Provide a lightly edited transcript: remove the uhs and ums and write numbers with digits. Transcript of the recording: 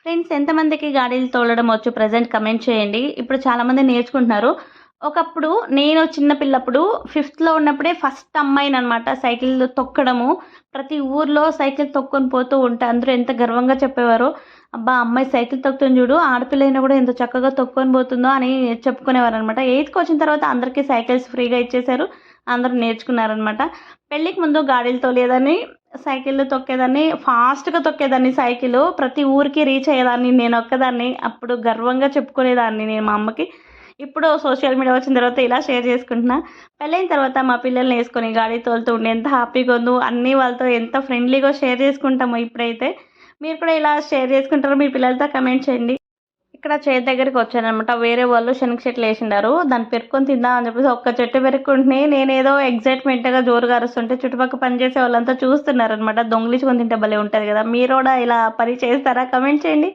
Friends ఎంతమందికి గాడీలు తోలడం వచ్చు present comment చేయండి. ఇప్పుడు చాలామంది నేర్చుకుంటున్నారు. ఒకప్పుడు నేను చిన్న పిల్లప్పుడు ఫిఫ్త్‌లో ఉన్నప్పుడే ఫస్ట్ అమ్మాయిననమాట సైకిల్ తొక్కడము. ప్రతి ఊర్లో సైకిల్ తొక్కొని పోతూ ఉంటే అందరూ ఎంత గర్వంగా చెప్పేవారో, "అబ్బా! అమ్మాయి సైకిల్ తొక్కుతుంది చూడు, ఆడపిల్ల అయినా కూడా ఎంత చక్కగా తొక్కొని పోతుందో" అని చెప్పుకునేవారనమాట. ఎయిత్‌కొచ్చిన తర్వాత అందరికీ సైకిల్స్ ఫ్రీగా ఇచ్చేశారు. అందరూ నేర్చుకున్నారనమాట. పెళ్ళికి ముందు గాడీలు తోలేదాన్ని, సైకిళ్ళు తొక్కేదాన్ని. ఫాస్ట్‌గా తొక్కేదాన్ని సైకిలు. ప్రతి ఊరికి రీచ్ అయ్యేదాన్ని నేనొక్కదాన్ని. అప్పుడు గర్వంగా చెప్పుకునేదాన్ని నేను మా అమ్మకి. ఇప్పుడు సోషల్ మీడియా వచ్చిన తర్వాత ఇలా షేర్ చేసుకుంటున్నా. పెళ్ళైన తర్వాత మా పిల్లల్ని గాడి తోలుతూ ఉండే ఎంత హ్యాపీగా ఉందో, అన్నీ వాళ్ళతో ఎంత ఫ్రెండ్లీగా షేర్ చేసుకుంటామో ఇప్పుడైతే. మీరు కూడా ఇలా షేర్ చేసుకుంటారో మీ పిల్లలతో కమెంట్ చేయండి. ఇక్కడ చేను దగ్గరికి వచ్చాననమాట. వేరే వాళ్ళు శనగ చెట్లు వేసిండారు. దాన్ని పెరుక్కొని తిందాం అని చెప్పేసి ఒక్క చెట్టు పెరుక్కుంటున్నాయి. నేనేదో ఎగ్జైట్‌మెంట్‌గా జోరుగా అరుస్తుంటే చుట్టుపక్కల పనిచేసే వాళ్ళంతా చూస్తున్నారనమాట. దొంగిలించుకొని తింటే భలే ఉంటది కదా! మీరు కూడా ఇలా పని చేస్తారా? కమెంట్ చేయండి.